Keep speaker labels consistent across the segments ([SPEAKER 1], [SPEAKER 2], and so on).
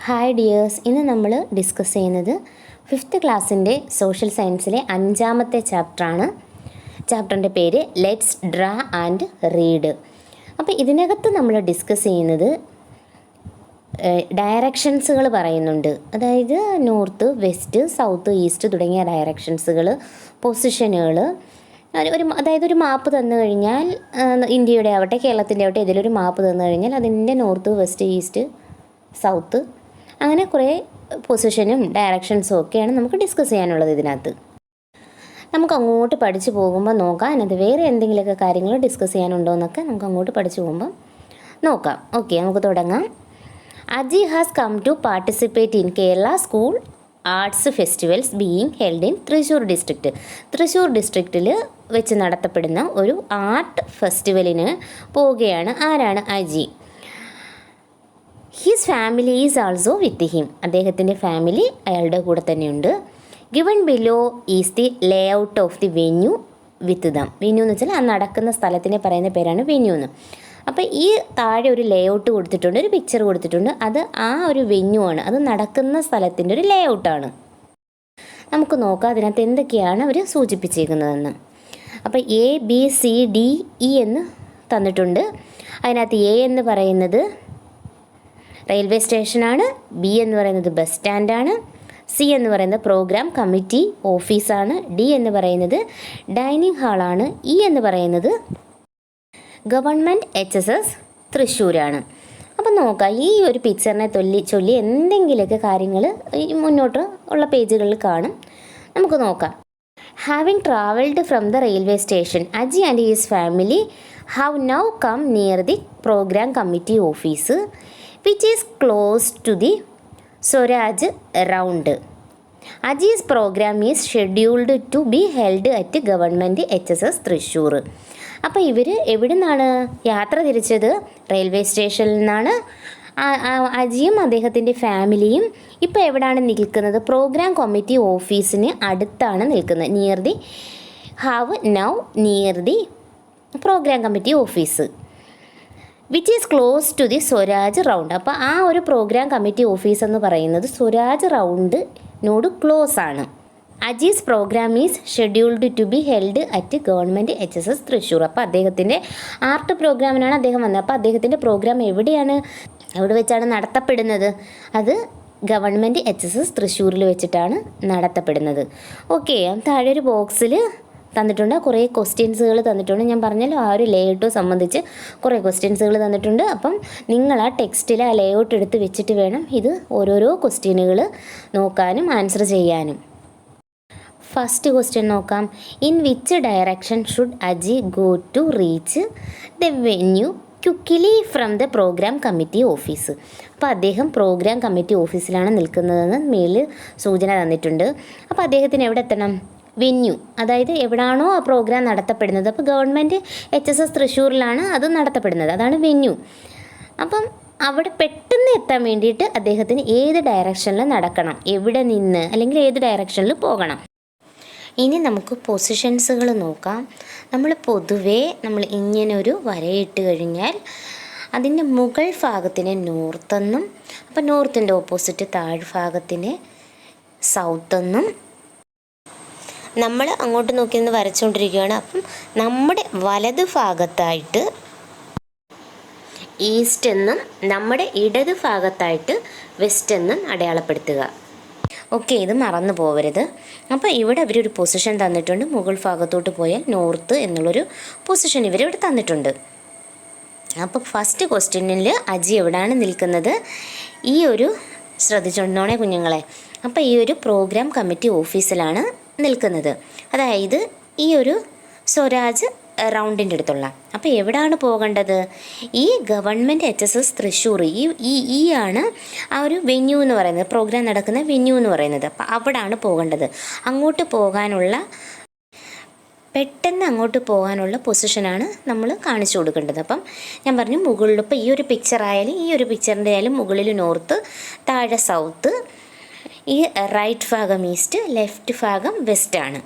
[SPEAKER 1] Hi dears, ഇന്ന് നമ്മൾ discuss ചെയ്യുന്നത് 5th ക്ലാസ്സിൻ്റെ സോഷ്യൽ സയൻസിലെ 5ാമത്തെ ചാപ്റ്ററാണ്. ചാപ്റ്ററിൻ്റെ പേര് ലെറ്റ്സ് ഡ്രാ ആൻഡ് റീഡ്. അപ്പോൾ ഇതിനകത്ത് നമ്മൾ ഡിസ്കസ് ചെയ്യുന്നത് ഡയറക്ഷൻസുകൾ പറയുന്നുണ്ട്. അതായത് നോർത്ത്, വെസ്റ്റ്, സൗത്ത്, ഈസ്റ്റ് തുടങ്ങിയ ഡയറക്ഷൻസുകൾ, പൊസിഷനുകൾ. അതായത് ഒരു മാപ്പ് തന്നു കഴിഞ്ഞാൽ, ഇന്ത്യയുടെ ആവട്ടെ കേരളത്തിൻ്റെ ആവട്ടെ ഇതിലൊരു മാപ്പ് തന്നു കഴിഞ്ഞാൽ അതിൻ്റെ നോർത്ത്, വെസ്റ്റ്, ഈസ്റ്റ്, സൗത്ത് അങ്ങനെ കുറേ പൊസിഷനും ഡയറക്ഷൻസും ഒക്കെയാണ് നമുക്ക് ഡിസ്കസ് ചെയ്യാനുള്ളത്. ഇതിനകത്ത് നമുക്ക് അങ്ങോട്ട് പഠിച്ചു പോകുമ്പോൾ നോക്കാം. അതിനകത്ത് വേറെ എന്തെങ്കിലുമൊക്കെ കാര്യങ്ങൾ ഡിസ്കസ് ചെയ്യാനുണ്ടോ എന്നൊക്കെ നമുക്ക് അങ്ങോട്ട് പഠിച്ചു പോകുമ്പോൾ നോക്കാം. ഓക്കെ, നമുക്ക് തുടങ്ങാം. Aji has come to participate in Kerala school arts festivals being held in Thrissur district. Thrissur ഡിസ്ട്രിക്റ്റിൽ വെച്ച് നടത്തപ്പെടുന്ന ഒരു ആർട്ട് ഫെസ്റ്റിവലിന് പോവുകയാണ്. ആരാണ്? Aji. His family is also with him. അദ്ദേഹത്തിൻ്റെ ഫാമിലി അയാളുടെ കൂടെ തന്നെയുണ്ട്. Given below is the layout of the venue with them. Venue എന്ന് വെച്ചാൽ ആ നടക്കുന്ന സ്ഥലത്തിനെ പറയുന്ന പേരാണ് വെന്യൂ എന്ന്. അപ്പോൾ ഈ താഴെ ഒരു ലേ ഔട്ട് കൊടുത്തിട്ടുണ്ട്, ഒരു പിക്ചർ കൊടുത്തിട്ടുണ്ട്. അത് ആ ഒരു വെന്യൂ ആണ്, അത് നടക്കുന്ന സ്ഥലത്തിൻ്റെ ഒരു ലേ ഔട്ടാണ്. നമുക്ക് നോക്കാം അതിനകത്ത് എന്തൊക്കെയാണ് അവർ സൂചിപ്പിച്ചേക്കുന്നതെന്ന്. അപ്പോൾ A, B, C, D, E എന്ന് തന്നിട്ടുണ്ട്. അതിനകത്ത് എ എന്ന് പറയുന്നത് റെയിൽവേ സ്റ്റേഷനാണ്, ബി എന്ന് പറയുന്നത് ബസ് സ്റ്റാൻഡാണ്, സി എന്ന് പറയുന്നത് പ്രോഗ്രാം കമ്മിറ്റി ഓഫീസാണ്, ഡി എന്ന് പറയുന്നത് ഡൈനിങ് ഹാളാണ്, ഇ എന്ന് പറയുന്നത് ഗവൺമെൻറ് HSS തൃശ്ശൂരാണ്. അപ്പം നോക്കാം, ഈ ഒരു പിക്ചറിനെ ചൊല്ലി എന്തെങ്കിലുമൊക്കെ കാര്യങ്ങൾ ഈ മുന്നോട്ട് ഉള്ള പേജുകളിൽ കാണും. നമുക്ക് നോക്കാം. Having travelled from the railway station, Aji and his family have now come near the programme committee office which is close to the Swaraj Round. Aji's program is scheduled to be held at Government HSS Thrissur. അപ്പോൾ ഇവർ എവിടെ നിന്നാണ് യാത്ര തിരിച്ചത്? Railway സ്റ്റേഷനിൽ നിന്നാണ്. അജിയും അദ്ദേഹത്തിൻ്റെ ഫാമിലിയും ഇപ്പോൾ എവിടെയാണ് നിൽക്കുന്നത്? പ്രോഗ്രാം കമ്മിറ്റി ഓഫീസിന് അടുത്താണ് നിൽക്കുന്നത്. Near the programme committee office which is close to the Swaraj Round. അപ്പോൾ ആ ഒരു പ്രോഗ്രാം കമ്മിറ്റി ഓഫീസ് എന്ന് പറയുന്നത് സ്വരാജ് റൗണ്ടിനോട് ക്ലോസ് ആണ്. Aji's programme is scheduled to be held at government HSS Thrissur. അപ്പോൾ അദ്ദേഹത്തിൻ്റെ ആർട്ട് പ്രോഗ്രാമിനാണ് അദ്ദേഹം വന്നത്. അപ്പോൾ അദ്ദേഹത്തിൻ്റെ പ്രോഗ്രാം എവിടെ വെച്ചാണ് നടത്തപ്പെടുന്നത്? അത് ഗവൺമെൻറ് HSS തൃശ്ശൂരിൽ വെച്ചിട്ടാണ് നടത്തപ്പെടുന്നത്. ഓക്കെ, താഴെ ഒരു ബോക്സിൽ തന്നിട്ടുണ്ട്, കുറേ ക്വസ്റ്റ്യൻസുകൾ തന്നിട്ടുണ്ട്. ഞാൻ പറഞ്ഞല്ലോ ആ ഒരു ലേഔട്ട് സംബന്ധിച്ച് കുറേ ക്വസ്റ്റ്യൻസുകൾ തന്നിട്ടുണ്ട്. അപ്പം നിങ്ങൾ ആ ടെക്സ്റ്റിൽ ആ ലേഔട്ട് എടുത്ത് വെച്ചിട്ട് വേണം ഇത് ഓരോരോ ക്വസ്റ്റ്യനുകൾ നോക്കാനും ആൻസർ ചെയ്യാനും. ഫസ്റ്റ് ക്വസ്റ്റ്യൻ നോക്കാം. In which direction should Aji go to reach the venue quickly from the programme committee office. അപ്പോൾ അദ്ദേഹം പ്രോഗ്രാം കമ്മിറ്റി ഓഫീസിലാണ് നിൽക്കുന്നതെന്ന് മേളിൽ സൂചന തന്നിട്ടുണ്ട്. അപ്പോൾ അദ്ദേഹത്തിന് എവിടെ എത്തണം? വെന്യൂ, അതായത് എവിടാണോ ആ പ്രോഗ്രാം നടത്തപ്പെടുന്നത്. അപ്പോൾ ഗവൺമെൻറ് HSS തൃശ്ശൂരിലാണ് അത് നടത്തപ്പെടുന്നത്, അതാണ് വെന്യൂ. അപ്പം അവിടെ പെട്ടെന്ന് എത്താൻ വേണ്ടിയിട്ട് അദ്ദേഹത്തിന് ഏത് ഡയറക്ഷനിൽ നടക്കണം, എവിടെ നിന്ന് അല്ലെങ്കിൽ ഏത് ഡയറക്ഷനിൽ പോകണം. ഇനി നമുക്ക് പൊസിഷൻസുകൾ നോക്കാം. പൊതുവേ നമ്മൾ ഇങ്ങനൊരു വരയിട്ട് കഴിഞ്ഞാൽ അതിൻ്റെ മുകൾ ഭാഗത്തിന് നോർത്തെന്നും, അപ്പോൾ നോർത്തിൻ്റെ ഓപ്പോസിറ്റ് താഴ്ഭാഗത്തിന് സൗത്തെന്നും നമ്മൾ അങ്ങോട്ട് നോക്കി നിന്ന് വരച്ചുകൊണ്ടിരിക്കുകയാണ്. അപ്പം നമ്മുടെ വലത് ഭാഗത്തായിട്ട് ഈസ്റ്റ് എന്നും നമ്മുടെ ഇടത് ഭാഗത്തായിട്ട് വെസ്റ്റ് എന്നും അടയാളപ്പെടുത്തുക. ഓക്കെ, ഇത് മറന്നു പോകരുത്. അപ്പോൾ ഇവിടെ അവരൊരു പൊസിഷൻ തന്നിട്ടുണ്ട്. മുകൾ ഭാഗത്തോട്ട് പോയാൽ നോർത്ത് എന്നുള്ളൊരു പൊസിഷൻ ഇവരിവിടെ തന്നിട്ടുണ്ട്. അപ്പോൾ ഫസ്റ്റ് ക്വസ്റ്റ്യനിൽ അജി എവിടെയാണ് നിൽക്കുന്നത്? ഈ ഒരു ശ്രദ്ധിച്ചോണ്ടോണേ കുഞ്ഞുങ്ങളെ. അപ്പോൾ ഈ ഒരു പ്രോഗ്രാം കമ്മിറ്റി ഓഫീസിലാണ് നിൽക്കുന്നത്, അതായത് ഈ ഒരു സ്വരാജ് റൗണ്ടിൻ്റെ അടുത്തുള്ള. അപ്പോൾ എവിടെയാണ് പോകേണ്ടത്? ഈ ഗവൺമെൻറ് HSS തൃശ്ശൂർ, ഈ ആണ് ആ ഒരു വെന്യൂ എന്ന് പറയുന്നത്, പ്രോഗ്രാം നടക്കുന്ന വെന്യൂ എന്ന് പറയുന്നത്. അപ്പോൾ അവിടെയാണ് പോകേണ്ടത്. പെട്ടെന്ന് അങ്ങോട്ട് പോകാനുള്ള പൊസിഷനാണ് നമ്മൾ കാണിച്ചു കൊടുക്കേണ്ടത്. അപ്പം ഞാൻ പറഞ്ഞു മുകളിൽ, ഇപ്പോൾ ഈ ഒരു പിക്ചർ ആയാലും ഈ ഒരു പിക്ചറിൻ്റെ ആയാലും മുകളിൽ നോർത്ത്, താഴെ സൗത്ത്, ഈ റൈറ്റ് ഭാഗം ഈസ്റ്റ്, ലെഫ്റ്റ് ഭാഗം വെസ്റ്റാണ്.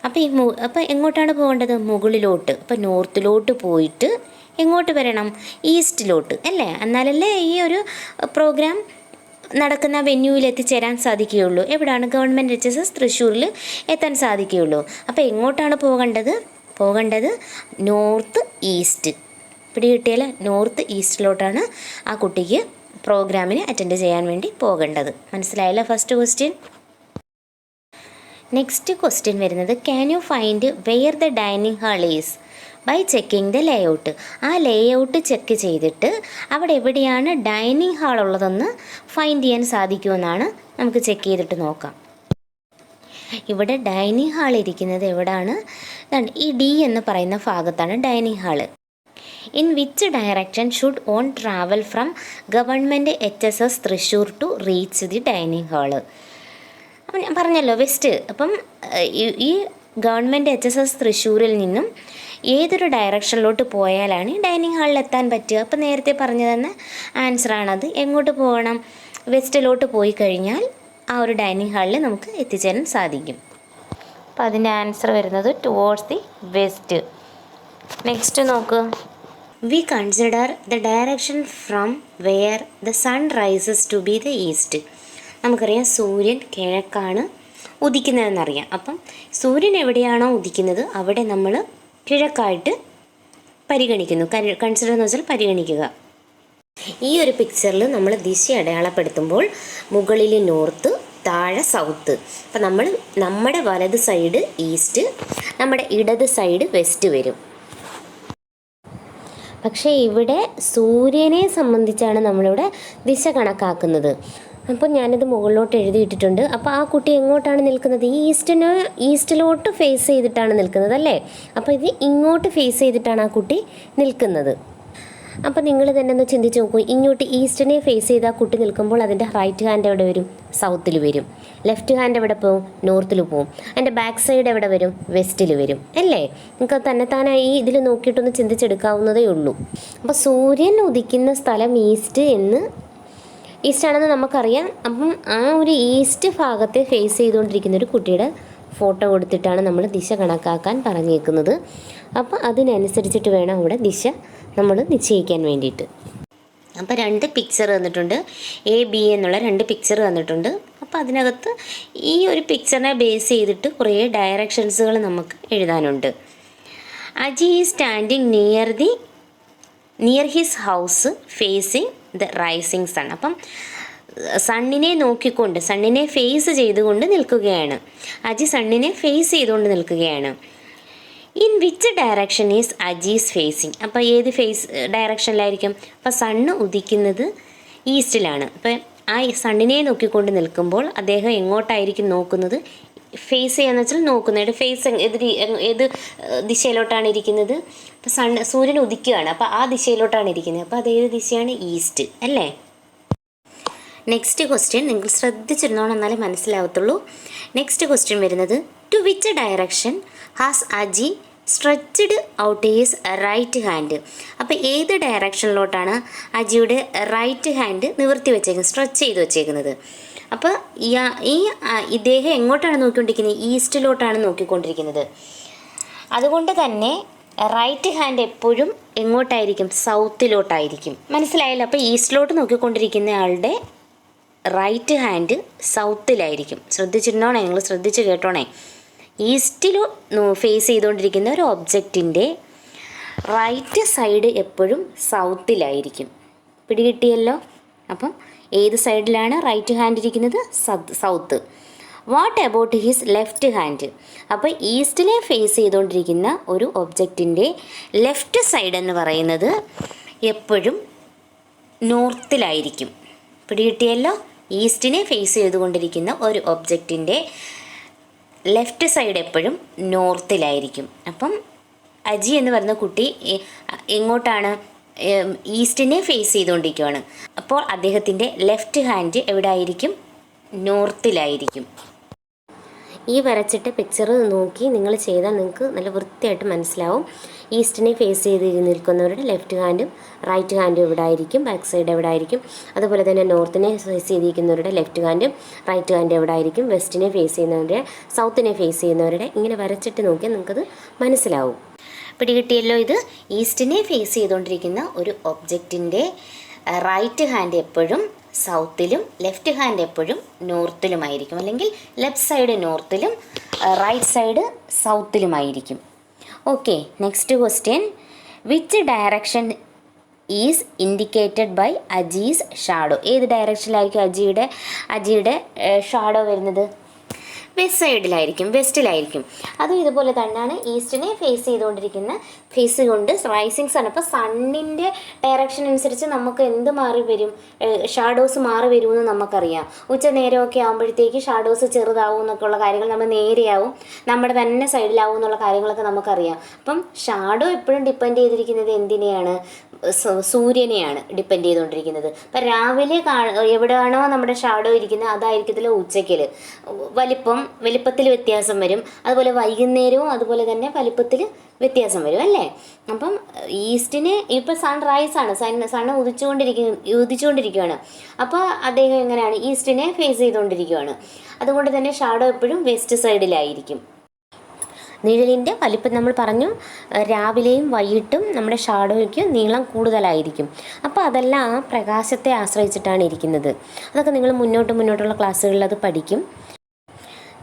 [SPEAKER 1] അപ്പോൾ എങ്ങോട്ടാണ് പോകേണ്ടത്? മുകളിലോട്ട്. അപ്പോൾ നോർത്തിലോട്ട് പോയിട്ട് എങ്ങോട്ട് വരണം? ഈസ്റ്റിലോട്ട് അല്ലേ? എന്നാലല്ലേ ഈ ഒരു പ്രോഗ്രാം നടക്കുന്ന വെന്യൂവിൽ എത്തിച്ചേരാൻ സാധിക്കുകയുള്ളൂ. എവിടെയാണ്? ഗവൺമെൻറ് HSS തൃശ്ശൂരിൽ എത്താൻ സാധിക്കുകയുള്ളൂ. അപ്പോൾ എങ്ങോട്ടാണ് പോകേണ്ടത് നോർത്ത് ഈസ്റ്റ്. പിടികിട്ടിയാൽ നോർത്ത് ഈസ്റ്റിലോട്ടാണ് ആ കുട്ടിക്ക് പ്രോഗ്രാമിന് അറ്റൻഡ് ചെയ്യാൻ വേണ്ടി പോകേണ്ടത്. മനസ്സിലായല്ലോ ഫസ്റ്റ് ക്വസ്റ്റ്യൻ. നെക്സ്റ്റ് ക്വസ്റ്റ്യൻ വരുന്നത് can you find where the dining hall is by checking the layout. ആ ലേഔട്ട് ചെക്ക് ചെയ്തിട്ട് അവിടെ എവിടെയാണ് ഡൈനിങ് ഹാൾ ഉള്ളതെന്ന് ഫൈൻഡ് ചെയ്യാൻ സാധിക്കുമെന്നാണ് നമുക്ക് ചെക്ക് ചെയ്തിട്ട് നോക്കാം. ഇവിടെ ഡൈനിങ് ഹാൾ ഇരിക്കുന്നത് എവിടെയാണ്? ഈ D എന്ന് പറയുന്ന ഭാഗത്താണ് dining hall. In which direction should on travel from government HSS Thrissur to reach the dining hall? അപ്പം ഞാൻ പറഞ്ഞല്ലോ വെസ്റ്റ്. അപ്പം ഈ ഗവൺമെൻറ് HSS തൃശ്ശൂരിൽ നിന്നും ഏതൊരു ഡയറക്ഷനിലോട്ട് പോയാലാണ് ഈ ഡൈനിങ് ഹാളിൽ എത്താൻ പറ്റുക? അപ്പം നേരത്തെ പറഞ്ഞു തന്ന ആൻസറാണത്. എങ്ങോട്ട് പോകണം? വെസ്റ്റിലോട്ട് പോയി കഴിഞ്ഞാൽ ആ ഒരു ഡൈനിങ് ഹാളിൽ നമുക്ക് എത്തിച്ചേരാൻ സാധിക്കും. അപ്പം അതിൻ്റെ ആൻസർ വരുന്നത് ടുവേർഡ്സ് ദി വെസ്റ്റ്. നെക്സ്റ്റ് നോക്കുക. We consider the direction from where the sun rises to be the east. നമുക്കറിയാം സൂര്യൻ കിഴക്കാണ് ഉദിക്കുന്നതെന്നറിയാം. അപ്പം സൂര്യൻ എവിടെയാണോ ഉദിക്കുന്നത് അവിടെ നമ്മൾ കിഴക്കായിട്ട് പരിഗണിക്കുന്നു. കൺസിഡർ എന്ന് വെച്ചാൽ പരിഗണിക്കുക. ഈ ഒരു പിക്ചറിൽ നമ്മൾ ദിശ അടയാളപ്പെടുത്തുമ്പോൾ മുകളിൽ നോർത്ത്, താഴെ സൗത്ത്. അപ്പം നമ്മുടെ വലത് സൈഡ് ഈസ്റ്റ്, നമ്മുടെ ഇടത് സൈഡ് വെസ്റ്റ് വരും. പക്ഷേ ഇവിടെ സൂര്യനെ സംബന്ധിച്ചാണ് നമ്മളിവിടെ ദിശ കണക്കാക്കുന്നത്. അപ്പോൾ ഞാനിത് മുകളിലോട്ട് എഴുതിയിട്ടിട്ടുണ്ട്. അപ്പോൾ ആ കുട്ടി എങ്ങോട്ടാണ് നിൽക്കുന്നത്? ഈസ്റ്റിലോട്ട് ഫേസ് ചെയ്തിട്ടാണ് നിൽക്കുന്നത് അല്ലേ? അപ്പോൾ ഇത് ഇങ്ങോട്ട് ഫേസ് ചെയ്തിട്ടാണ് ആ കുട്ടി നിൽക്കുന്നത്. അപ്പോൾ നിങ്ങൾ തന്നെ ഒന്ന് ചിന്തിച്ച് നോക്കൂ. ഇങ്ങോട്ട് ഈസ്റ്റിനെ ഫേസ് ചെയ്ത് ആ കുട്ടി നിൽക്കുമ്പോൾ അതിൻ്റെ റൈറ്റ് ഹാൻഡ് എവിടെ വരും? സൗത്തിൽ വരും. ലെഫ്റ്റ് ഹാൻഡ് എവിടെ പോകും? നോർത്തിൽ പോകും. അതിൻ്റെ ബാക്ക് സൈഡ് എവിടെ വരും? വെസ്റ്റിൽ വരും അല്ലേ? നിങ്ങൾക്ക് തന്നെത്താനായി ഇതിൽ നോക്കിയിട്ടൊന്ന് ചിന്തിച്ചെടുക്കാവുന്നതേ ഉള്ളൂ. അപ്പോൾ സൂര്യൻ ഉദിക്കുന്ന സ്ഥലം ഈസ്റ്റാണെന്ന് നമുക്കറിയാം. അപ്പം ആ ഒരു ഈസ്റ്റ് ഭാഗത്തെ ഫേസ് ചെയ്തുകൊണ്ടിരിക്കുന്ന ഒരു കുട്ടിയുടെ ഫോട്ടോ കൊടുത്തിട്ടാണ് നമ്മൾ ദിശ കണക്കാക്കാൻ പറഞ്ഞേക്കുന്നത്. അപ്പോൾ അതിനനുസരിച്ചിട്ട് വേണം അവിടെ ദിശ നമ്മൾ നിശ്ചയിക്കാൻ വേണ്ടിയിട്ട്. അപ്പോൾ 2 പിക്ചർ തന്നിട്ടുണ്ട്. A, B എന്നുള്ള 2 പിക്ചർ തന്നിട്ടുണ്ട്. അപ്പോൾ അതിനകത്ത് ഈ ഒരു പിക്ചറിനെ ബേസ് ചെയ്തിട്ട് കുറേ ഡയറക്ഷൻസുകൾ നമുക്ക് എഴുതാനുണ്ട്. Aji is standing near his house facing the rising sun. അപ്പം സണ്ണിനെ ഫേസ് ചെയ്തുകൊണ്ട് നിൽക്കുകയാണ്. അജി സണ്ണിനെ ഫേസ് ചെയ്തുകൊണ്ട് നിൽക്കുകയാണ്. In which direction is Aji's facing. അപ്പോൾ ഏത് ഡയറക്ഷനിലായിരിക്കും? അപ്പോൾ സണ്ണ് ഉദിക്കുന്നത് ഈസ്റ്റിലാണ്. അപ്പോൾ ആ സണ്ണിനെ നോക്കിക്കൊണ്ട് നിൽക്കുമ്പോൾ അദ്ദേഹം എങ്ങോട്ടായിരിക്കും നോക്കുന്നത്? ഫേസ് ചെയ്യാന്ന് വെച്ചാൽ നോക്കുന്നത് ഫേസ് ഏത് ദിശയിലോട്ടാണ് ഇരിക്കുന്നത്? അപ്പോൾ സൂര്യൻ ഉദിക്കുകയാണ്. അപ്പോൾ ആ ദിശയിലോട്ടാണ് ഇരിക്കുന്നത്. അപ്പോൾ അതേത് ദിശയാണ്? ഈസ്റ്റ് അല്ലേ? നെക്സ്റ്റ് ക്വസ്റ്റ്യൻ നിങ്ങൾ ശ്രദ്ധിച്ചിരുന്നോണം എന്നാലേ മനസ്സിലാവത്തുള്ളൂ. നെക്സ്റ്റ് ക്വസ്റ്റ്യൻ വരുന്നത് to which direction has Aji stretched out his right hand. അപ്പോൾ ഏത് ഡയറക്ഷനിലോട്ടാണ് അജിയുടെ റൈറ്റ് ഹാൻഡ് നിവർത്തി വെച്ചേക്കുന്നത്, സ്ട്രെച്ച് ചെയ്ത് വെച്ചേക്കുന്നത്? അപ്പോൾ ഇദ്ദേഹം എങ്ങോട്ടാണ് നോക്കിക്കൊണ്ടിരിക്കുന്നത്? ഈസ്റ്റിലോട്ടാണ് നോക്കിക്കൊണ്ടിരിക്കുന്നത്. അതുകൊണ്ട് തന്നെ റൈറ്റ് ഹാൻഡ് എപ്പോഴും എങ്ങോട്ടായിരിക്കും? സൗത്തിലോട്ടായിരിക്കും. മനസ്സിലായല്ലോ? അപ്പോൾ ഈസ്റ്റിലോട്ട് നോക്കിക്കൊണ്ടിരിക്കുന്ന ആളുടെ റൈറ്റ് ഹാൻഡ് സൗത്തിലായിരിക്കും. ശ്രദ്ധിച്ചിരുന്നോണേ, നിങ്ങൾ ശ്രദ്ധിച്ച് കേട്ടോണേ. ഈസ്റ്റിൽ ഫേസ് ചെയ്തുകൊണ്ടിരിക്കുന്ന ഒരു ഒബ്ജക്റ്റിൻ്റെ റൈറ്റ് സൈഡ് എപ്പോഴും സൗത്തിലായിരിക്കും. പിടികിട്ടിയല്ലോ? അപ്പം ഏത് സൈഡിലാണ് റൈറ്റ് ഹാൻഡ് ഇരിക്കുന്നത്? South. What about his left hand? അപ്പോൾ ഈസ്റ്റിനെ ഫേസ് ചെയ്തുകൊണ്ടിരിക്കുന്ന ഒരു ഒബ്ജക്റ്റിൻ്റെ ലെഫ്റ്റ് സൈഡ് എന്ന് പറയുന്നത് എപ്പോഴും നോർത്തിലായിരിക്കും. പിടികിട്ടിയല്ലോ? ഈസ്റ്റിനെ ഫേസ് ചെയ്തുകൊണ്ടിരിക്കുന്ന ഒരു ഒബ്ജക്റ്റിൻ്റെ ലെഫ്റ്റ് സൈഡ് എപ്പോഴും നോർത്തിലായിരിക്കും. അപ്പം അജി എന്ന് പറയുന്ന കുട്ടി എങ്ങോട്ടാണ്? ഈസ്റ്റിനെ ഫേസ് ചെയ്തുകൊണ്ടിരിക്കുകയാണ്. അപ്പോൾ അദ്ദേഹത്തിൻ്റെ ലെഫ്റ്റ് ഹാൻഡ് എവിടെ ആയിരിക്കും? നോർത്തിലായിരിക്കും. ഈ വരച്ചിട്ട് പിക്ചർ നോക്കി നിങ്ങൾ ചെയ്താൽ നിങ്ങൾക്ക് നല്ല വൃത്തിയായിട്ട് മനസ്സിലാവും. ഈസ്റ്റിനെ ഫേസ് ചെയ്ത് നിൽക്കുന്നവരുടെ ലെഫ്റ്റ് ഹാൻഡും റൈറ്റ് ഹാൻഡും എവിടെ ആയിരിക്കും? ബാക്ക് സൈഡ് എവിടെ ആയിരിക്കും? അതുപോലെ തന്നെ നോർത്തിനെ ഫേസ് ചെയ്തിരിക്കുന്നവരുടെ ലെഫ്റ്റ് ഹാൻഡും റൈറ്റ് ഹാൻഡും എവിടെ ആയിരിക്കും? വെസ്റ്റിനെ ഫേസ് ചെയ്യുന്നവരുടെ, സൗത്തിനെ ഫേസ് ചെയ്യുന്നവരുടെ ഇങ്ങനെ വരച്ചിട്ട് നോക്കിയാൽ നിങ്ങൾക്കത് മനസ്സിലാവും. പിടികിട്ടിയല്ലോ? ഇത് ഈസ്റ്റിനെ ഫേസ് ചെയ്തുകൊണ്ടിരിക്കുന്ന ഒരു ഒബ്ജക്റ്റിൻ്റെ റൈറ്റ് ഹാൻഡ് എപ്പോഴും സൗത്തിലും ലെഫ്റ്റ് ഹാൻഡ് എപ്പോഴും നോർത്തിലുമായിരിക്കും, അല്ലെങ്കിൽ ലെഫ്റ്റ് സൈഡ് നോർത്തിലും റൈറ്റ് സൈഡ് സൗത്തിലുമായിരിക്കും. Okay, next question. Which direction is indicated by Aji's shadow? ഏത് ഡയറക്ഷനിലായിരിക്കും അജിയുടെ ഷാഡോ വരുന്നത്? വെസ്റ്റ് സൈഡിലായിരിക്കും, വെസ്റ്റിലായിരിക്കും. അതും ഇതുപോലെ തന്നെയാണ്. ഈസ്റ്റിനെ ഫേസ് ചെയ്തുകൊണ്ടിരിക്കുന്ന ഫേസ് കൊണ്ട് റൈസിങ് സൺ. അപ്പോൾ സണ്ണിൻ്റെ ഡയറക്ഷൻ അനുസരിച്ച് നമുക്ക് എന്ത് മാറി വരും, ഷാഡോസ് മാറി വരുമെന്ന് നമുക്കറിയാം. ഉച്ച നേരമൊക്കെ ആകുമ്പോഴത്തേക്ക് ഷാഡോസ് ചെറുതാവും എന്നൊക്കെയുള്ള കാര്യങ്ങൾ നമ്മൾ നേരെയാവും, നമ്മുടെ തന്നെ സൈഡിലാവും എന്നുള്ള കാര്യങ്ങളൊക്കെ നമുക്കറിയാം. അപ്പം ഷാഡോ എപ്പോഴും ഡിപ്പെൻഡ് ചെയ്തിരിക്കുന്നത് എന്തിനെയാണ്? സൂര്യനെയാണ് ഡിപ്പെൻഡ് ചെയ്തുകൊണ്ടിരിക്കുന്നത്. അപ്പം രാവിലെ എവിടെയാണോ നമ്മുടെ ഷാഡോ ഇരിക്കുന്നത് അതായിരിക്കത്തില്ല ഉച്ചയ്ക്കൽ. വലിപ്പത്തിൽ വ്യത്യാസം വരും. അതുപോലെ വൈകുന്നേരവും അതുപോലെ തന്നെ വലിപ്പത്തിൽ വ്യത്യാസം വരും അല്ലേ. അപ്പം ഈസ്റ്റിന് ഇപ്പോൾ സൺറൈസാണ്, സണ്ണ് ഉദിച്ചുകൊണ്ടിരിക്കുകയാണ്. അപ്പോൾ അദ്ദേഹം എങ്ങനെയാണ്? ഈസ്റ്റിനെ ഫേസ് ചെയ്തുകൊണ്ടിരിക്കുകയാണ്. അതുകൊണ്ട് തന്നെ ഷാഡോ എപ്പോഴും വെസ്റ്റ് സൈഡിലായിരിക്കും. നിഴലിൻ്റെ വലിപ്പം നമ്മൾ പറഞ്ഞു, രാവിലെയും വൈകിട്ടും നമ്മുടെ ഷാഡോയ്ക്ക് നീളം കൂടുതലായിരിക്കും. അപ്പോൾ അതെല്ലാം ആ പ്രകാശത്തെ ആശ്രയിച്ചിട്ടാണ് ഇരിക്കുന്നത്. അതൊക്കെ നിങ്ങൾ മുന്നോട്ടുള്ള ക്ലാസ്സുകളിൽ അത് പഠിക്കും.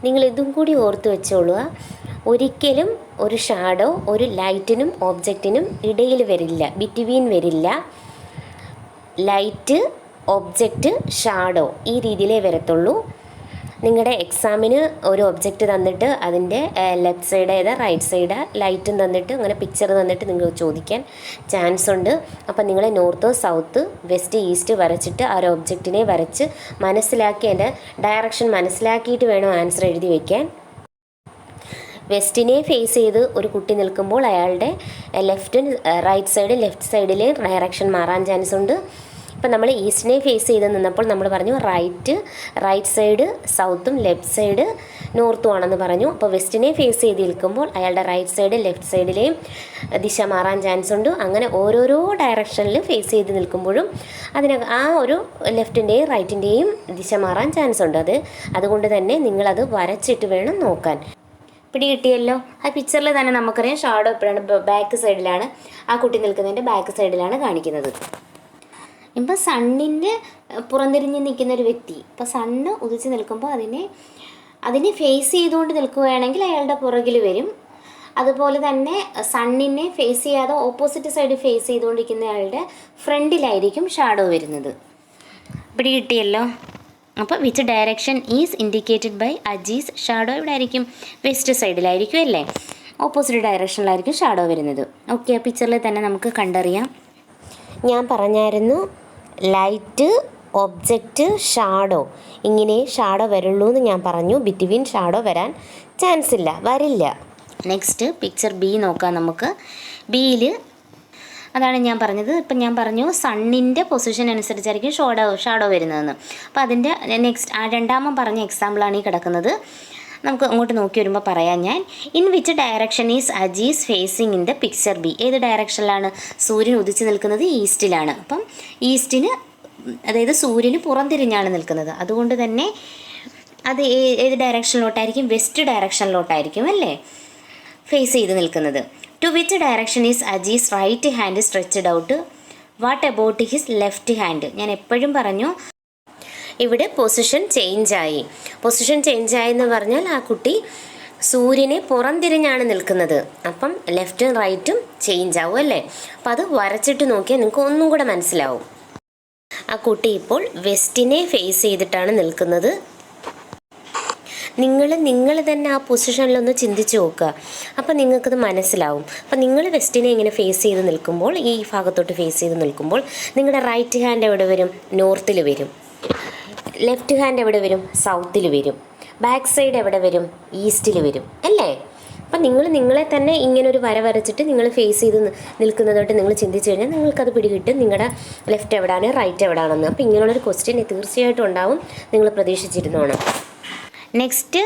[SPEAKER 1] നിങ്ങൾ ഇതും കൂടി ഓർത്ത് വെച്ചോളുക, ഒരിക്കലും ഒരു ഷാഡോ ഒരു ലൈറ്റിനും ഓബ്ജക്റ്റിനും ഇടയിൽ വരില്ല, ബിറ്റ്വീൻ വരില്ല. ലൈറ്റ്, ഒബ്ജക്റ്റ്, ഷാഡോ ഈ രീതിയിലേ വരത്തുള്ളൂ. നിങ്ങളുടെ എക്സാമിന് ഒരു ഒബ്ജക്റ്റ് തന്നിട്ട് അതിൻ്റെ ലെഫ്റ്റ് സൈഡ് ഏതാ റൈറ്റ് സൈഡ് ലൈറ്റും തന്നിട്ട് അങ്ങനെ പിക്ചർ തന്നിട്ട് നിങ്ങൾക്ക് ചോദിക്കാൻ ചാൻസ് ഉണ്ട്. അപ്പം നിങ്ങൾ നോർത്ത്, സൗത്ത്, വെസ്റ്റ്, ഈസ്റ്റ് വരച്ചിട്ട് ആ ഒരു ഒബ്ജക്റ്റിനെ വരച്ച് മനസ്സിലാക്കി അതിൻ്റെ ഡയറക്ഷൻ മനസ്സിലാക്കിയിട്ട് വേണം ആൻസർ എഴുതി വയ്ക്കാൻ. വെസ്റ്റിനെ ഫേസ് ചെയ്ത് ഒരു കുട്ടി നിൽക്കുമ്പോൾ അയാളുടെ ലെഫ്റ്റ് സൈഡിലെ ഡയറക്ഷൻ മാറാൻ ചാൻസ് ഉണ്ട്. ഇപ്പം നമ്മൾ ഈസ്റ്റിനെ ഫേസ് ചെയ്ത് നിന്നപ്പോൾ നമ്മൾ പറഞ്ഞു റൈറ്റ് സൈഡ് സൗത്തും ലെഫ്റ്റ് സൈഡ് നോർത്തും ആണെന്ന് പറഞ്ഞു. അപ്പോൾ വെസ്റ്റിനെ ഫേസ് ചെയ്ത് നിൽക്കുമ്പോൾ അയാളുടെ റൈറ്റ് സൈഡ് ലെഫ്റ്റ് സൈഡിലെയും ദിശ മാറാൻ ചാൻസ് ഉണ്ട്. അങ്ങനെ ഓരോരോ ഡയറക്ഷനിൽ ഫേസ് ചെയ്ത് നിൽക്കുമ്പോഴും ആ ഒരു ലെഫ്റ്റിൻ്റെയും റൈറ്റിൻ്റെയും ദിശ മാറാൻ ചാൻസ് ഉണ്ട്. അതുകൊണ്ട് തന്നെ നിങ്ങളത് വരച്ചിട്ട് വേണം നോക്കാൻ. പിടി കിട്ടിയല്ലോ. ആ പിക്ചറിൽ തന്നെ നമുക്കറിയാം ഷാഡോ എപ്പോഴാണ് ബാക്ക് സൈഡിലാണ്, ആ കുട്ടി നിൽക്കുന്നതിൻ്റെ ബാക്ക് സൈഡിലാണ് കാണിക്കുന്നത്. ഇപ്പം സണ്ണിൻ്റെ പുറംതിരിഞ്ഞ് നിൽക്കുന്ന ഒരു വ്യക്തി, ഇപ്പോൾ സണ്ണ് ഉദിച്ച് നിൽക്കുമ്പോൾ അതിനെ ഫേസ് ചെയ്തുകൊണ്ട് നിൽക്കുകയാണെങ്കിൽ അയാളുടെ പുറകിൽ വരും. അതുപോലെ തന്നെ സണ്ണിനെ ഫേസ് ചെയ്യാതെ ഓപ്പോസിറ്റ് സൈഡ് ഫേസ് ചെയ്തുകൊണ്ടിരിക്കുന്ന അയാളുടെ ഫ്രണ്ടിലായിരിക്കും ഷാഡോ വരുന്നത്. പിടി കിട്ടിയല്ലോ. അപ്പോൾ which direction is indicated by Aji's shadow ഇവിടെ ആയിരിക്കും, വെസ്റ്റ് സൈഡിലായിരിക്കും അല്ലേ, ഓപ്പോസിറ്റ് ഡയറക്ഷനിലായിരിക്കും ഷാഡോ വരുന്നത്. ഓക്കെ, ആ പിക്ചറിൽ തന്നെ നമുക്ക് കണ്ടറിയാം. ഞാൻ പറഞ്ഞായിരുന്നു ലൈറ്റ്, ഒബ്ജക്റ്റ്, ഷാഡോ ഇങ്ങനെ ഷാഡോ വരുള്ളൂ എന്ന് ഞാൻ പറഞ്ഞു. ബിറ്റ്വീൻ ഷാഡോ വരാൻ ചാൻസ് ഇല്ല, വരില്ല. നെക്സ്റ്റ് പിക്ചർ ബി നോക്കാം നമുക്ക്. ബിയിൽ അതാണ് ഞാൻ പറഞ്ഞത്. ഇപ്പം ഞാൻ പറഞ്ഞു സണ്ണിൻ്റെ പൊസിഷൻ അനുസരിച്ചായിരിക്കും ഷാഡോ വരുന്നതെന്ന്. അപ്പോൾ അതിൻ്റെ രണ്ടാമൻ പറഞ്ഞ എക്സാമ്പിളാണ് ഈ കിടക്കുന്നത്. നമുക്ക് അങ്ങോട്ട് നോക്കി വരുമ്പോൾ പറയാം ഞാൻ. In which direction is Aji's facing in the picture B? ഏത് ഡയറക്ഷനിലാണ് സൂര്യൻ ഉദിച്ച് നിൽക്കുന്നത്? ഈസ്റ്റിലാണ്. അപ്പം ഈസ്റ്റിന്, അതായത് സൂര്യന് പുറംതിരിഞ്ഞാണ് നിൽക്കുന്നത്. അതുകൊണ്ട് തന്നെ അത് ഏത് ഡയറക്ഷനിലോട്ടായിരിക്കും? വെസ്റ്റ് ഡയറക്ഷനിലോട്ടായിരിക്കും അല്ലേ ഫേസ് ചെയ്ത് നിൽക്കുന്നത്. To which direction is Aji's right hand stretched out? What about his left hand? ഞാൻ എപ്പോഴും പറഞ്ഞു ഇവിടെ പൊസിഷൻ ചേഞ്ചായി എന്ന് പറഞ്ഞാൽ ആ കുട്ടി സൂര്യനെ പുറംതിരിഞ്ഞാണ് നിൽക്കുന്നത്. അപ്പം ലെഫ്റ്റും റൈറ്റും ചേഞ്ച് ആവും അല്ലേ. അപ്പം അത് വരച്ചിട്ട് നോക്കിയാൽ നിങ്ങൾക്ക് ഒന്നും കൂടെ മനസ്സിലാവും. ആ കുട്ടി ഇപ്പോൾ വെസ്റ്റിനെ ഫേസ് ചെയ്തിട്ടാണ് നിൽക്കുന്നത്. നിങ്ങൾ തന്നെ ആ പൊസിഷനിലൊന്ന് ചിന്തിച്ച് നോക്കുക. അപ്പം നിങ്ങൾക്കത് മനസ്സിലാവും. അപ്പം നിങ്ങൾ വെസ്റ്റിനെ ഇങ്ങനെ ഫേസ് ചെയ്ത് നിൽക്കുമ്പോൾ, ഈ ഭാഗത്തോട്ട് ഫേസ് ചെയ്ത് നിൽക്കുമ്പോൾ നിങ്ങളുടെ റൈറ്റ് ഹാൻഡ് എവിടെ വരും? നോർത്തിൽ വരും. ലെഫ്റ്റ് ഹാൻഡ് എവിടെ വരും? സൗത്തിൽ വരും. ബാക്ക് സൈഡ് എവിടെ വരും? ഈസ്റ്റിൽ വരും അല്ലേ. അപ്പം നിങ്ങളെ തന്നെ ഇങ്ങനെ ഒരു വര വരച്ചിട്ട് നിങ്ങൾ ഫേസ് ചെയ്ത് നിൽക്കുന്നതായിട്ട് നിങ്ങൾ ചിന്തിച്ച് കഴിഞ്ഞാൽ നിങ്ങൾക്കത് പിടികിട്ടും നിങ്ങളുടെ ലെഫ്റ്റ് എവിടെയാണ് റൈറ്റ് എവിടെയാണെന്ന്. അപ്പോൾ ഇങ്ങനെയുള്ളൊരു ക്വസ്റ്റ്യൻ തീർച്ചയായിട്ടും ഉണ്ടാവും, നിങ്ങൾ പ്രതീക്ഷിച്ചിരുന്നോണം. Next,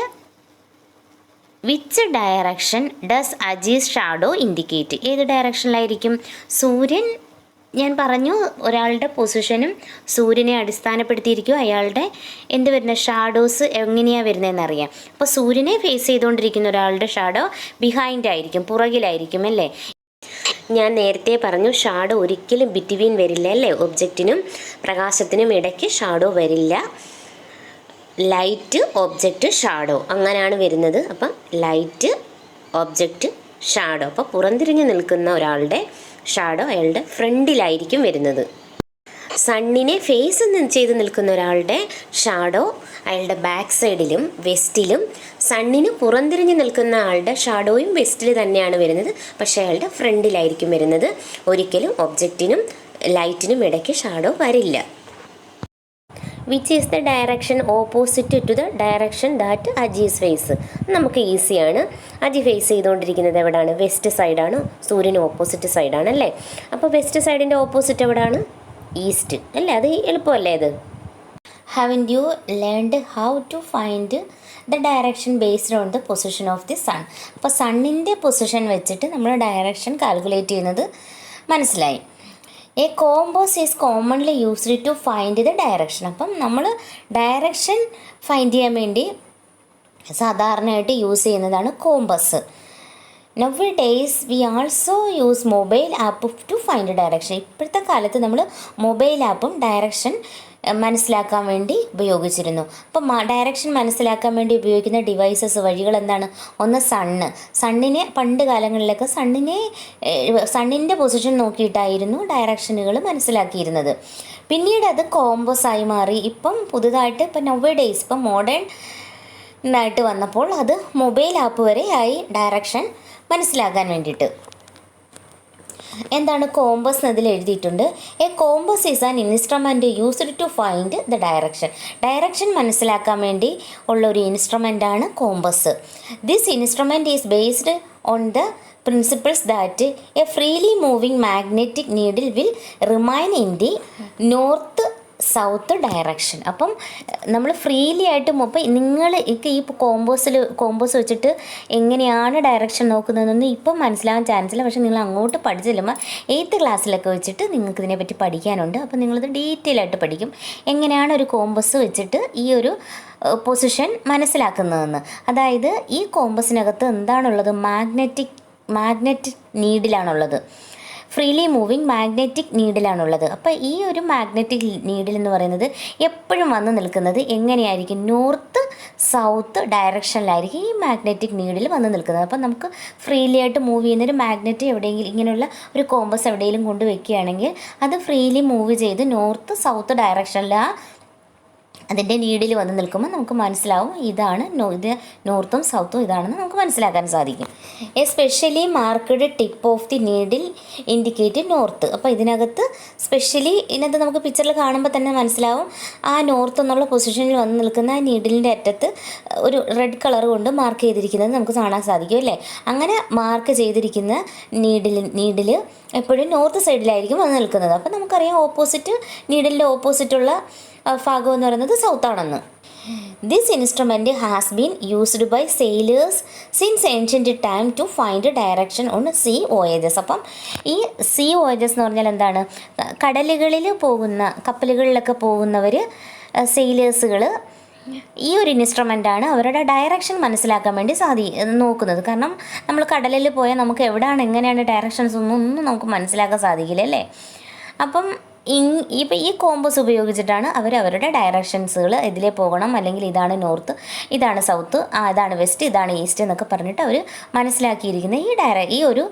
[SPEAKER 1] which direction does Aji's shadow indicate? ഏത് ഡയറക്ഷനിലായിരിക്കും? സൂര്യൻ, ഞാൻ പറഞ്ഞു ഒരാളുടെ പൊസിഷനും സൂര്യനെ അടിസ്ഥാനപ്പെടുത്തിയിരിക്കും അയാളുടെ എന്ത് വരുന്ന ഷാഡോസ് എങ്ങനെയാണ് വരുന്നതെന്നറിയാം. അപ്പോൾ സൂര്യനെ ഫേസ് ചെയ്തുകൊണ്ടിരിക്കുന്ന ഒരാളുടെ ഷാഡോ ബിഹൈൻഡ് ആയിരിക്കും, പുറകിലായിരിക്കും അല്ലേ. ഞാൻ നേരത്തെ പറഞ്ഞു ഷാഡോ ഒരിക്കലും ബിറ്റ്വീൻ വരില്ല അല്ലേ, ഒബ്ജക്റ്റിനും പ്രകാശത്തിനും ഇടയ്ക്ക് ഷാഡോ വരില്ല. ലൈറ്റ് ഒബ്ജക്റ്റ് ഷാഡോ അങ്ങനെയാണ് വരുന്നത്. അപ്പം ലൈറ്റ് ഒബ്ജക്റ്റ് ഷാഡോ, അപ്പോൾ പുറംതിരിഞ്ഞ് നിൽക്കുന്ന ഒരാളുടെ ഷാഡോ അയാളുടെ ഫ്രണ്ടിലായിരിക്കും വരുന്നത്. സണ്ണിനെ ഫേസ് ചെയ്ത് നിൽക്കുന്ന ഒരാളുടെ ഷാഡോ അയാളുടെ ബാക്ക് സൈഡിലും വെസ്റ്റിലും, സണ്ണിന് പുറംതിരിഞ്ഞ് നിൽക്കുന്ന ആളുടെ ഷാഡോയും വെസ്റ്റിൽ തന്നെയാണ് വരുന്നത്, പക്ഷേ അയാളുടെ ഫ്രണ്ടിലായിരിക്കും വരുന്നത്. ഒരിക്കലും ഒബ്ജക്റ്റിനും ലൈറ്റിനും ഇടയ്ക്ക് ഷാഡോ വരില്ല. Which is the direction opposite to the direction that Aji is face. നമുക്ക് ഈസിയാണ്. അജി ഫേസ് ചെയ്തുകൊണ്ടിരിക്കുന്നത് എവിടെയാണ്? വെസ്റ്റ് സൈഡാണ്. സൂര്യന് ഓപ്പോസിറ്റ് സൈഡാണ് അല്ലേ. അപ്പോൾ വെസ്റ്റ് സൈഡിൻ്റെ ഓപ്പോസിറ്റ് എവിടെയാണ്? ഈസ്റ്റ് അല്ലേ. അത് എളുപ്പമല്ലേ അത്. Haven't you learned how to find the direction based on the position of the sun. അപ്പോൾ സണ്ണിൻ്റെ പൊസിഷൻ വെച്ചിട്ട് നമ്മൾ ഡയറക്ഷൻ കാൽക്കുലേറ്റ് ചെയ്യുന്നത് മനസ്സിലായി. A compass is commonly used to find the direction. അപ്പം നമ്മൾ ഡയറക്ഷൻ ഫൈൻഡ് ചെയ്യാൻ വേണ്ടി സാധാരണയായിട്ട് യൂസ് ചെയ്യുന്നതാണ് compass. Nowadays we also use mobile app to find direction. ഇപ്പോഴത്തെ കാലത്ത് നമ്മൾ മൊബൈൽ ആപ്പും ഡയറക്ഷൻ മനസ്സിലാക്കാൻ വേണ്ടി ഉപയോഗിച്ചിരുന്നു. അപ്പം ഡയറക്ഷൻ മനസ്സിലാക്കാൻ വേണ്ടി ഉപയോഗിക്കുന്ന ഡിവൈസസ് വഴികൾ എന്താണ്? ഒന്ന് സണ്ണിനെ പണ്ട് കാലങ്ങളിലൊക്കെ സണ്ണിൻ്റെ പൊസിഷൻ നോക്കിയിട്ടായിരുന്നു ഡയറക്ഷനുകൾ മനസ്സിലാക്കിയിരുന്നത്. പിന്നീട് അത് കോമ്പസായി മാറി. ഇപ്പം പുതുതായിട്ട് ഇപ്പം നൗഡേയ്സ് ഇപ്പം മോഡേൺ ആയിട്ട് വന്നപ്പോൾ അത് മൊബൈൽ ആപ്പ് വരെ ആയി ഡയറക്ഷൻ മനസ്സിലാക്കാൻ വേണ്ടിയിട്ട്. എന്താണ് കോമ്പസ് എന്നതിൽ എഴുതിയിട്ടുണ്ട്. A compass is an instrument used to find the direction. Direction മനസ്സിലാക്കാൻ വേണ്ടി ഉള്ള ഒരു ഇൻസ്ട്രുമെൻ്റാണ് compass. This instrument is based on the principles that a freely moving magnetic needle will remain in the north south direction. അപ്പം നമ്മൾ freely ആയിട്ട് ഇപ്പം ഈ കോമ്പോസ് വെച്ചിട്ട് എങ്ങനെയാണ് ഡയറക്ഷൻ നോക്കുന്നതെന്നൊന്നും ഇപ്പം മനസ്സിലാവാൻ ചാൻസ് ഇല്ല. പക്ഷേ നിങ്ങൾ അങ്ങോട്ട് പഠിച്ചു ചെല്ലുമ്പോൾ 8th ക്ലാസ്സിലൊക്കെ വെച്ചിട്ട് നിങ്ങൾക്ക് ഇതിനെപ്പറ്റി പഠിക്കാനുണ്ട്. അപ്പം നിങ്ങളിത് ഡീറ്റെയിൽ ആയിട്ട് പഠിക്കും എങ്ങനെയാണ് ഒരു കോമ്പസ് വെച്ചിട്ട് ഈ ഒരു പൊസിഷൻ മനസ്സിലാക്കുന്നതെന്ന്. അതായത് ഈ കോമ്പസിനകത്ത് എന്താണുള്ളത്? മാഗ്നറ്റിക് നീഡിലാണുള്ളത്. ഫ്രീലി മൂവിങ് മാഗ്നറ്റിക് നീഡിലാണുള്ളത്. അപ്പോൾ ഈ ഒരു മാഗ്നറ്റിക് നീഡിൽ എന്ന് പറയുന്നത് എപ്പോഴും വന്ന് നിൽക്കുന്നത് എങ്ങനെയായിരിക്കും? നോർത്ത് സൗത്ത് ഡയറക്ഷനിലായിരിക്കും ഈ മാഗ്നറ്റിക് നീഡിൽ വന്ന് നിൽക്കുന്നത്. അപ്പോൾ നമുക്ക് ഫ്രീലി ആയിട്ട് മൂവ് ചെയ്യുന്നൊരു മാഗ്നറ്റ് എവിടെയെങ്കിലും ഇങ്ങനെയുള്ള ഒരു കോമ്പസ് എവിടെയെങ്കിലും കൊണ്ട് വെക്കുകയാണെങ്കിൽ അത് ഫ്രീലി മൂവ് ചെയ്ത് നോർത്ത് സൗത്ത് ഡയറക്ഷനിൽ അതിൻ്റെ നീഡിൽ വന്ന് നിൽക്കുമ്പോൾ നമുക്ക് മനസ്സിലാവും ഇത് നോർത്തും സൗത്തും ഇതാണെന്ന് നമുക്ക് മനസ്സിലാക്കാൻ സാധിക്കും. Especially marked tip of the needle indicate north. അപ്പോൾ ഇതിനകത്ത് നമുക്ക് പിക്ചറിൽ കാണുമ്പോൾ തന്നെ മനസ്സിലാവും ആ നോർത്ത് എന്നുള്ള പൊസിഷനിൽ വന്ന് നിൽക്കുന്ന ആ നീഡിലിൻ്റെ അറ്റത്ത് ഒരു റെഡ് കളർ കൊണ്ട് മാർക്ക് ചെയ്തിരിക്കുന്നത് നമുക്ക് കാണാൻ സാധിക്കും അല്ലേ. അങ്ങനെ മാർക്ക് ചെയ്തിരിക്കുന്ന നീഡിൽ എപ്പോഴും നോർത്ത് സൈഡിലായിരിക്കും വന്ന് നിൽക്കുന്നത്. അപ്പോൾ നമുക്കറിയാം നീഡിലിൻ്റെ ഓപ്പോസിറ്റുള്ള ഭാഗം എന്ന് പറയുന്നത് സൗത്താണെന്ന്. This instrument has been used by sailors since ancient time to find direction on sea voyages. അപ്പം ഈ സീ വോയേജസ് എന്ന് പറഞ്ഞാൽ എന്താണ്? കടലുകളിൽ കപ്പലുകളിലൊക്കെ പോകുന്നവർ സെയിലേഴ്സുകൾ ഈ ഒരു ഇൻസ്ട്രുമെൻ്റാണ് അവരുടെ ഡയറക്ഷൻ മനസ്സിലാക്കാൻ വേണ്ടി നോക്കുന്നത്. കാരണം നമ്മൾ കടലിൽ പോയാൽ നമുക്ക് എങ്ങനെയാണ് ഡയറക്ഷൻസ് ഒന്നും നമുക്ക് മനസ്സിലാക്കാൻ സാധിക്കില്ല അല്ലേ. അപ്പം ഇപ്പം ഈ കോമ്പസ് ഉപയോഗിച്ചിട്ടാണ് അവരുടെ ഡയറക്ഷൻസുകൾ ഇതിലേ പോകണം, അല്ലെങ്കിൽ ഇതാണ് നോർത്ത്, ഇതാണ് സൗത്ത്, ഇതാണ് വെസ്റ്റ്, ഇതാണ് ഈസ്റ്റ് എന്നൊക്കെ പറഞ്ഞിട്ട് അവർ മനസ്സിലാക്കിയിരിക്കുന്നത് ഈ ഒരു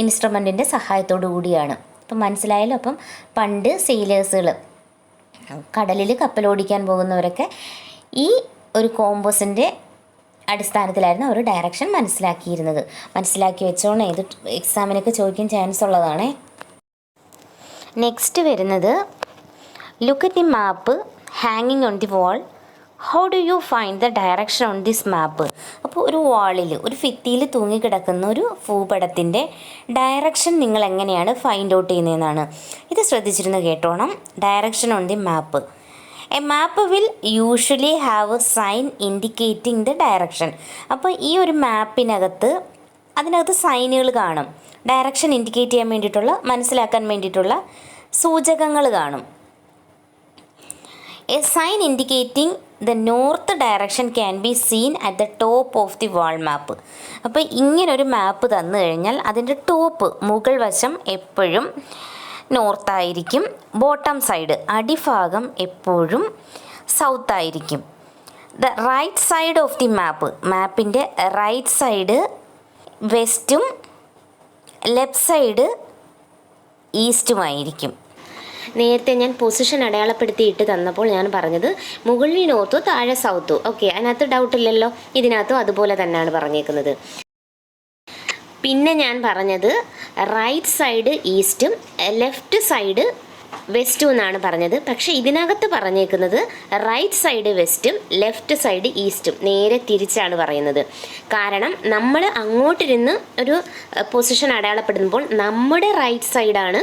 [SPEAKER 1] ഇൻസ്ട്രുമെൻറ്റിൻ്റെ സഹായത്തോടു കൂടിയാണ്. അപ്പം മനസ്സിലായാലും. അപ്പം പണ്ട് സെയിലേഴ്സുകൾ കടലിൽ കപ്പലോടിക്കാൻ പോകുന്നവരൊക്കെ ഈ ഒരു കോമ്പസിൻ്റെ അടിസ്ഥാനത്തിലായിരുന്നു അവർ ഡയറക്ഷൻ മനസ്സിലാക്കി വെച്ചോണേ. ഇത് എക്സാമിനൊക്കെ ചോദിക്കാൻ ചാൻസ് ഉള്ളതാണേ. നെക്സ്റ്റ് വരുന്നത് ലുക്ക് അറ്റ് ദി മാപ്പ് ഹാങ്ങിങ് on the wall. How do you find the direction on this മാപ്പ്? അപ്പോൾ ഒരു വാളിൽ ഒരു ഭിത്തിയിൽ തൂങ്ങിക്കിടക്കുന്ന ഒരു ഭൂപടത്തിൻ്റെ ഡയറക്ഷൻ നിങ്ങൾ എങ്ങനെയാണ് ഫൈൻഡ് ഔട്ട് ചെയ്യുന്നതെന്നാണ്. ഇത് ശ്രദ്ധിച്ചിരുന്ന് കേട്ടോണം. Direction on the map. A map will usually have a sign indicating the direction. അപ്പോൾ ഈ ഒരു അതിനകത്ത് സൈനുകൾ കാണും. ഡയറക്ഷൻ ഇൻഡിക്കേറ്റ് ചെയ്യാൻ വേണ്ടിയിട്ടുള്ള, മനസ്സിലാക്കാൻ വേണ്ടിയിട്ടുള്ള സൂചകങ്ങൾ കാണും. A sign indicating the north direction can be seen at the top of the wall map. അപ്പോൾ ഇങ്ങനൊരു മാപ്പ് തന്നു കഴിഞ്ഞാൽ അതിൻ്റെ ടോപ്പ് മുകൾ വശം എപ്പോഴും നോർത്തായിരിക്കും, ബോട്ടം സൈഡ് അടിഭാഗം എപ്പോഴും സൗത്ത് ആയിരിക്കും. The right side of the മാപ്പിൻ്റെ റൈറ്റ് സൈഡ് വെസ്റ്റും ലെഫ്റ്റ് സൈഡ് ഈസ്റ്റുമായിരിക്കും. നേരത്തെ ഞാൻ പൊസിഷൻ അടയാളപ്പെടുത്തിയിട്ട് തന്നപ്പോൾ ഞാൻ പറഞ്ഞത് മുകളിൽ നോർത്തോ താഴെ സൗത്തോ. ഓക്കെ, അതിനകത്ത് ഡൗട്ടില്ലല്ലോ. ഇതിനകത്തും അതുപോലെ തന്നെയാണ് പറഞ്ഞേക്കുന്നത്. പിന്നെ ഞാൻ പറഞ്ഞത് റൈറ്റ് സൈഡ് ഈസ്റ്റും ലെഫ്റ്റ് സൈഡ് വെസ്റ്റും എന്നാണ് പറഞ്ഞത്. പക്ഷേ ഇതിനകത്ത് പറഞ്ഞേക്കുന്നത് റൈറ്റ് സൈഡ് വെസ്റ്റും ലെഫ്റ്റ് സൈഡ് ഈസ്റ്റും. നേരെ തിരിച്ചാണ് പറയുന്നത്. കാരണം നമ്മൾ അങ്ങോട്ടിരുന്ന് ഒരു പൊസിഷൻ അടയാളപ്പെടുമ്പോൾ നമ്മുടെ റൈറ്റ് സൈഡാണ്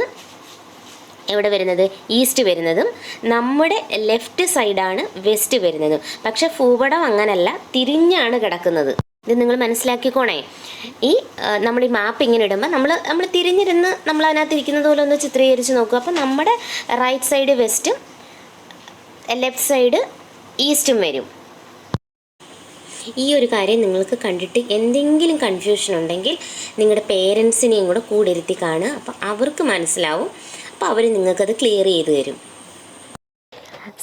[SPEAKER 1] എവിടെ വരുന്നത്, ഈസ്റ്റ് വരുന്നതും, നമ്മുടെ ലെഫ്റ്റ് സൈഡാണ് വെസ്റ്റ് വരുന്നതും. പക്ഷെ ഭൂപടം അങ്ങനല്ല, തിരിഞ്ഞാണ് കിടക്കുന്നത്. ഇത് നിങ്ങൾ മനസ്സിലാക്കിക്കോണേ. നമ്മൾ ഈ മാപ്പ് ഇങ്ങനെ ഇടുമ്പോൾ നമ്മൾ തിരിഞ്ഞിരുന്ന് നമ്മൾ അതിനകത്ത് ഇരിക്കുന്നത് പോലെ ഒന്ന് ചിത്രീകരിച്ച് നോക്കുക. അപ്പോൾ നമ്മുടെ റൈറ്റ് സൈഡ് വെസ്റ്റും ലെഫ്റ്റ് സൈഡ് ഈസ്റ്റും വരും. ഈ ഒരു കാര്യം നിങ്ങൾക്ക് കണ്ടിട്ട് എന്തെങ്കിലും കൺഫ്യൂഷൻ ഉണ്ടെങ്കിൽ നിങ്ങളുടെ പേരൻസിനെയും കൂടെ ഇരുത്തി കാണുക. അപ്പോൾ അവർക്ക് മനസ്സിലാവും. അപ്പോൾ അവർ നിങ്ങൾക്കത് ക്ലിയർ ചെയ്ത് തരും.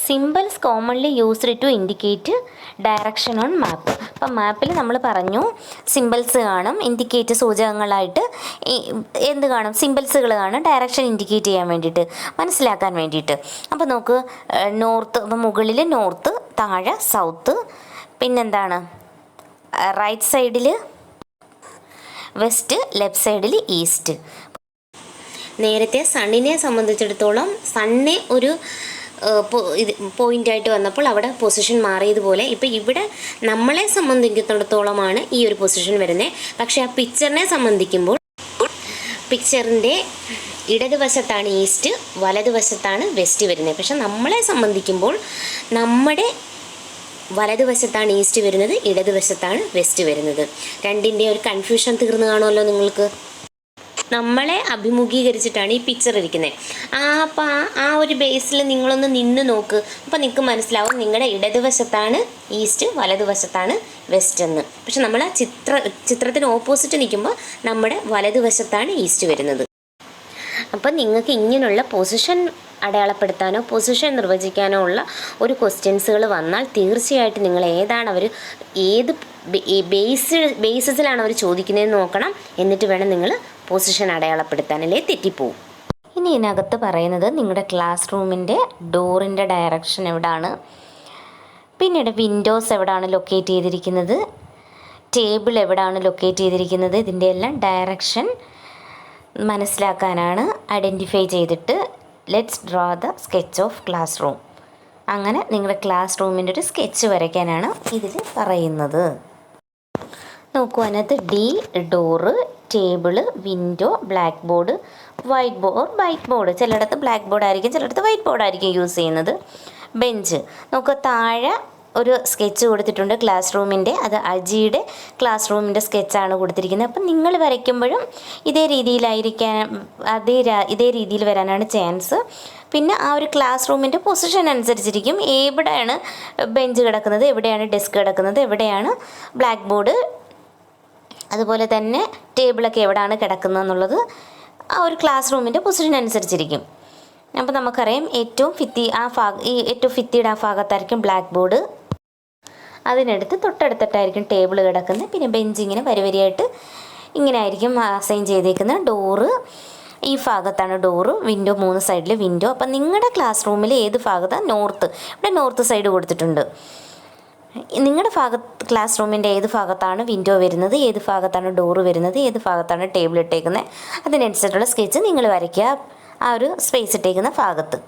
[SPEAKER 1] Symbols commonly used to indicate direction on map. അപ്പം മാപ്പിൽ നമ്മൾ പറഞ്ഞു സിമ്പിൾസ് കാണും, ഇൻഡിക്കേറ്റ് സൂചകങ്ങളായിട്ട് എന്ത് കാണും, സിമ്പിൾസുകൾ കാണും, ഡയറക്ഷൻ ഇൻഡിക്കേറ്റ് ചെയ്യാൻ വേണ്ടിയിട്ട്, മനസ്സിലാക്കാൻ വേണ്ടിയിട്ട്. അപ്പോൾ നോക്ക്, നോർത്ത്, അപ്പം മുകളിൽ നോർത്ത്, താഴെ സൗത്ത്, പിന്നെന്താണ് റൈറ്റ് സൈഡിൽ വെസ്റ്റ്, ലെഫ്റ്റ് സൈഡിൽ ഈസ്റ്റ്. നേരത്തെ സണ്ണിനെ സംബന്ധിച്ചിടത്തോളം സണ്ണിനെ ഒരു പോയിൻ്റായിട്ട് വന്നപ്പോൾ അവിടെ പൊസിഷൻ മാറിയതുപോലെ ഇപ്പം ഇവിടെ നമ്മളെ സംബന്ധിക്കുന്നിടത്തോളമാണ് ഈ ഒരു പൊസിഷൻ വരുന്നത്. പക്ഷേ ആ പിക്ചറിനെ സംബന്ധിക്കുമ്പോൾ പിക്ചറിൻ്റെ ഇടതുവശത്താണ് ഈസ്റ്റ്, വലതുവശത്താണ് വെസ്റ്റ് വരുന്നത്. പക്ഷെ നമ്മളെ സംബന്ധിക്കുമ്പോൾ നമ്മുടെ വലതുവശത്താണ് ഈസ്റ്റ് വരുന്നത്, ഇടതുവശത്താണ് വെസ്റ്റ് വരുന്നത്. രണ്ടിൻ്റെ ഒരു കൺഫ്യൂഷൻ തീർന്നു കാണുമല്ലോ നിങ്ങൾക്ക്. നമ്മളെ അഭിമുഖീകരിച്ചിട്ടാണ് ഈ പിക്ചർ ഇരിക്കുന്നത്. അപ്പോൾ ആ ഒരു ബേസിൽ നിങ്ങളൊന്ന് നിന്ന് നോക്ക്. അപ്പോൾ നിങ്ങൾക്ക് മനസ്സിലാവും നിങ്ങളുടെ ഇടതുവശത്താണ് ഈസ്റ്റ്, വലതുവശത്താണ് വെസ്റ്റ് എന്ന്. പക്ഷെ നമ്മൾ ആ ചിത്രത്തിന് ഓപ്പോസിറ്റ് നിൽക്കുമ്പോൾ നമ്മുടെ വലതുവശത്താണ് ഈസ്റ്റ് വരുന്നത്. അപ്പം നിങ്ങൾക്ക് ഇങ്ങനെയുള്ള പൊസിഷൻ അടയാളപ്പെടുത്താനോ പൊസിഷൻ നിർവചിക്കാനോ ഉള്ള ഒരു ക്വസ്റ്റ്യൻസുകൾ വന്നാൽ തീർച്ചയായിട്ടും നിങ്ങൾ ഏത് ബേസിസിലാണ് അവർ ചോദിക്കുന്നതെന്ന് നോക്കണം. എന്നിട്ട് വേണം നിങ്ങൾ പൊസിഷൻ അടയാളപ്പെടുത്താനല്ലേ തെറ്റിപ്പോവും. ഇനി ഇതിനകത്ത് പറയുന്നത് നിങ്ങളുടെ ക്ലാസ് റൂമിൻ്റെ ഡോറിൻ്റെ ഡയറക്ഷൻ എവിടാണ്, പിന്നീട് വിൻഡോസ് എവിടാണ് ലൊക്കേറ്റ് ചെയ്തിരിക്കുന്നത്, ടേബിൾ എവിടാണ് ലൊക്കേറ്റ് ചെയ്തിരിക്കുന്നത്, ഇതിൻ്റെ എല്ലാം ഡയറക്ഷൻ മനസ്സിലാക്കാനാണ് ഐഡൻറ്റിഫൈ ചെയ്തിട്ട് let's draw the sketch of class room. അങ്ങനെ നിങ്ങളുടെ ക്ലാസ് റൂമിൻ്റെ ഒരു സ്കെച്ച് വരയ്ക്കാനാണ് ഇതിൽ പറയുന്നത്. നോക്കൂ, അതിനകത്ത് D door, table, window, black board, white board. ചിലയിടത്ത് ബ്ലാക്ക് ബോർഡ് ആയിരിക്കും, ചിലയിടത്ത് വൈറ്റ് ബോർഡ് ആയിരിക്കും യൂസ് ചെയ്യുന്നത്. ബെഞ്ച്. നോക്കുക, താഴെ ഒരു സ്കെച്ച് കൊടുത്തിട്ടുണ്ട് ക്ലാസ് റൂമിൻ്റെ. അത് അജിയുടെ ക്ലാസ് റൂമിൻ്റെ സ്കെച്ചാണ് കൊടുത്തിരിക്കുന്നത്. അപ്പം നിങ്ങൾ വരയ്ക്കുമ്പോഴും ഇതേ രീതിയിൽ വരാനാണ് ചാൻസ്. പിന്നെ ആ ഒരു ക്ലാസ് റൂമിൻ്റെ പൊസിഷൻ അനുസരിച്ചിരിക്കും എവിടെയാണ് ബെഞ്ച് കിടക്കുന്നത്, എവിടെയാണ് ഡെസ്ക് കിടക്കുന്നത്, എവിടെയാണ് ബ്ലാക്ക് ബോർഡ്, അതുപോലെ തന്നെ ടേബിളൊക്കെ എവിടെയാണ് കിടക്കുന്നത് എന്നുള്ളത് ആ ഒരു ക്ലാസ് റൂമിൻ്റെ പൊസിഷൻ അനുസരിച്ചിരിക്കും. അപ്പോൾ നമുക്കറിയാം ഏറ്റവും ഭിത്തിയുടെ ആ ഭാഗത്തായിരിക്കും ബ്ലാക്ക് ബോർഡ്, അതിനടുത്ത് തൊട്ടടുത്തിട്ടായിരിക്കും ടേബിൾ കിടക്കുന്നത്. പിന്നെ ബെഞ്ച് ഇങ്ങനെ വരിവരിയായിട്ട് ഇങ്ങനെ ആയിരിക്കും അസൈൻ ചെയ്തേക്കുന്നത്. ഡോറ് ഈ ഭാഗത്താണ് ഡോറ്, വിൻഡോ 3 സൈഡിൽ വിൻഡോ. അപ്പം നിങ്ങളുടെ ക്ലാസ് റൂമിൽ ഏത് ഭാഗത്താണ് നോർത്ത്, ഇവിടെ നോർത്ത് സൈഡ് കൊടുത്തിട്ടുണ്ട്. നിങ്ങളുടെ ക്ലാസ് റൂമിൻ്റെ ഏത് ഭാഗത്താണ് വിൻഡോ വരുന്നത്, ഏത് ഭാഗത്താണ് ഡോറ് വരുന്നത്, ഏത് ഭാഗത്താണ് ടേബിൾ ഇട്ടേക്കുന്നത്, അതിനനുസരിച്ചുള്ള സ്കെച്ച് നിങ്ങൾ വരയ്ക്കുക ആ ഒരു സ്പേസ് ഇട്ടേക്കുന്ന ഭാഗത്ത്.